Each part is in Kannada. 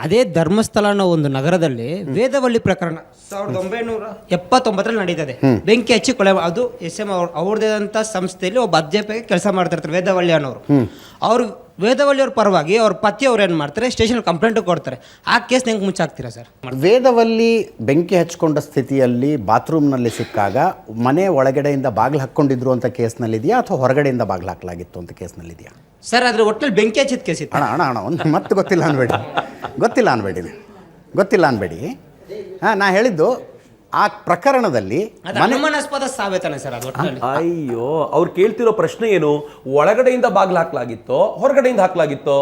ಅದೇ ಧರ್ಮಸ್ಥಳ ಅನ್ನೋ ಒಂದು ನಗರದಲ್ಲಿ ವೇದವಳ್ಳಿ ಪ್ರಕರಣ 1979 ನಡೀತದೆ. ಬೆಂಕಿ ಹಚ್ಚಿ ಕೊಲೆ ಅದು SM ಅವ್ರದ್ದೇದಂಥ ಸಂಸ್ಥೆಯಲ್ಲಿ ಒಬ್ಬ ಅಧ್ಯಾಪಕ ಕೆಲಸ ಮಾಡ್ತಿರ್ತಾರೆ ವೇದವಳ್ಳಿ ಅನ್ನೋರು. ಅವ್ರು ವೇದವಳ್ಳಿ ಅವ್ರ ಪರವಾಗಿ ಅವ್ರ ಪತಿ ಅವ್ರು ಏನು ಮಾಡ್ತಾರೆ, ಸ್ಟೇಷನ್ ಕಂಪ್ಲೇಂಟ್ ಕೊಡ್ತಾರೆ. ಆ ಕೇಸ್ ಹೆಂಗೆ ಮುಚ್ಚಾಕ್ತೀರಾ ಸರ್? ವೇದವಲ್ಲಿ ಬೆಂಕಿ ಹಚ್ಕೊಂಡ ಸ್ಥಿತಿಯಲ್ಲಿ ಬಾತ್ರೂಮ್ನಲ್ಲಿ ಸಿಕ್ಕಾಗ ಮನೆ ಒಳಗಡೆಯಿಂದ ಬಾಗಿಲು ಹಾಕ್ಕೊಂಡಿದ್ರು ಅಂತ ಕೇಸ್ನಲ್ಲಿದೆಯಾ ಅಥವಾ ಹೊರಗಡೆಯಿಂದ ಬಾಗಿಲು ಹಾಕಲಾಗಿತ್ತು ಅಂತ ಕೇಸ್ನಲ್ಲಿದೆಯಾ? ಸರ್ ಅದ್ರ ಒಟ್ಟಿನಲ್ಲಿ ಬೆಂಕಿ ಹಚ್ಚಿದ ಕೇಸ್ ಇತ್ತು. ಅಣ್ಣ ಒಂದು ಮತ್ತೆ ಗೊತ್ತಿಲ್ಲ ಅನ್ಬೇಡಿ. ಹಾಂ, ನಾ ಹೇಳಿದ್ದು ಆ ಪ್ರಕರಣದಲ್ಲಿ ಅನುಮಾನಾಸ್ಪದ ಸಾವೇತಾನೆ ಸರ್ ಅದು ಒಟ್ಟಿನಲ್ಲಿ. ಅಯ್ಯೋ, ಅವ್ರು ಕೇಳ್ತಿರೋ ಪ್ರಶ್ನೆ ಏನು, ಒಳಗಡೆಯಿಂದ ಬಾಗಿಲು ಹಾಕ್ಲಾಗಿತ್ತೋ ಹೊರಗಡೆಯಿಂದ ಹಾಕ್ಲಾಗಿತ್ತೋ?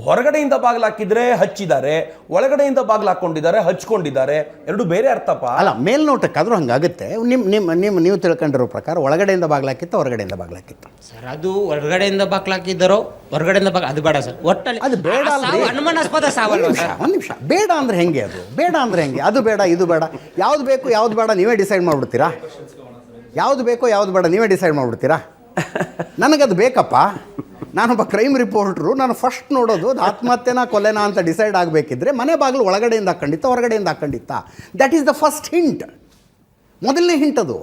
ಹೊರಗಡೆಯಿಂದ ಬಾಗಿಲು ಹಾಕಿದ್ರೆ ಹಚ್ಚಿದ್ದಾರೆ, ಒಳಗಡೆಯಿಂದ ಬಾಗಿಲು ಹಾಕೊಂಡಿದ್ದಾರೆ ಹಚ್ಕೊಂಡಿದ್ದಾರೆ, ಎರಡು ಬೇರೆ ಅರ್ಥಪ್ಪ. ಅಲ್ಲ, ಮೇಲ್ನೋಟಕ್ಕಾದ್ರೂ ಹಂಗಾಗುತ್ತೆ. ನೀವು ತಿಳ್ಕೊಂಡಿರೋ ಪ್ರಕಾರ ಒಳಗಡೆಯಿಂದ ಬಾಗಿಲು ಹಾಕಿತ್ತು, ಹೊರಗಡೆಯಿಂದ ಬಾಗಿಲು ಹಾಕಿತ್ತು ಸರ್. ಅದು ಹೊರಗಡೆಯಿಂದ ಬಾಗಿಲು ಹಾಕಿದ್ದಾರೋ ಹೊರಗಡೆಯಿಂದ ಅದು ಬೇಡ ಸರ್. ಒಟ್ಟಲ್ಲಿ ಅದು ಬೇಡ ಅಲ್ರಿ. ಅನುಮಾನಾಸ್ಪದ ಸಾವಲ್ಲ ಸರ್. ಒಂದು ನಿಮಿಷ, ಬೇಡ ಅಂದ್ರೆ ಹೆಂಗೆ? ಅದು ಬೇಡ ಇದು ಬೇಡ, ಯಾವ್ದು ಬೇಕು ಯಾವ್ದು ಬೇಡ ನೀವೇ ಡಿಸೈಡ್ ಮಾಡಿಬಿಡ್ತೀರಾ? ಯಾವ್ದು ಬೇಕೋ ಯಾವ್ದು ಬೇಡ ನೀವೇ ಡಿಸೈಡ್ ಮಾಡಿಬಿಡ್ತೀರಾ? ನನಗದು ಬೇಕಪ್ಪ, ನಾನೊಬ್ಬ ಕ್ರೈಮ್ ರಿಪೋರ್ಟ್ರು, ನಾನು ಫಸ್ಟ್ ನೋಡೋದು ಅದು ಆತ್ಮಹತ್ಯೆನಾ ಕೊಲೆನಾ ಅಂತ ಡಿಸೈಡ್ ಆಗಬೇಕಿದ್ರೆ ಮನೆ ಬಾಗಿಲು ಒಳಗಡೆಯಿಂದ ಹಾಕೊಂಡಿತ್ತ ಹೊರಗಡೆಯಿಂದ ಹಾಕೊಂಡಿತ್ತ. That is the first hint, ಮೊದಲನೇ ಹಿಂಟ್ ಅದು.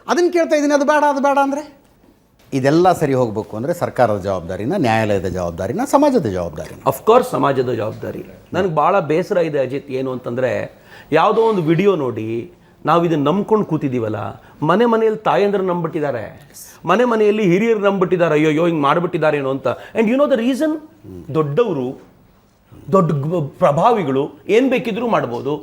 ಅದನ್ನು ಕೇಳ್ತಾ ಇದ್ದೀನಿ, ಅದು ಬೇಡ ಅಂದರೆ ಇದೆಲ್ಲ ಸರಿ ಹೋಗಬೇಕು ಅಂದರೆ ಸರ್ಕಾರದ ಜವಾಬ್ದಾರಿನ, ನ್ಯಾಯಾಲಯದ ಜವಾಬ್ದಾರಿನ, ಸಮಾಜದ ಜವಾಬ್ದಾರಿನ? ಅಫ್ಕೋರ್ಸ್ ಸಮಾಜದ ಜವಾಬ್ದಾರಿ. ನನಗೆ ಭಾಳ ಬೇಸರ ಇದೆ ಅಜಿತ್, ಏನು ಅಂತಂದರೆ ಯಾವುದೋ ಒಂದು ವಿಡಿಯೋ ನೋಡಿ ನಾವು ಇದನ್ನು ನಂಬ್ಕೊಂಡು ಕೂತಿದ್ದೀವಲ್ಲ. ಮನೆಯಲ್ಲಿ ತಾಯಂದ್ರು ನಂಬಿಟ್ಟಿದ್ದಾರೆ, ಮನೆಯಲ್ಲಿ ಹಿರಿಯರು ನಂಬಿಟ್ಟಿದ್ದಾರೆ, ಅಯ್ಯೋ ಹಿಂಗೆ ಮಾಡಿಬಿಟ್ಟಿದ್ದಾರೆ ಏನೋ ಅಂತ. And you know the reason, ದೊಡ್ಡವರು ದೊಡ್ಡ ಪ್ರಭಾವಿಗಳು ಏನು ಬೇಕಿದ್ರೂ ಮಾಡ್ಬೋದು.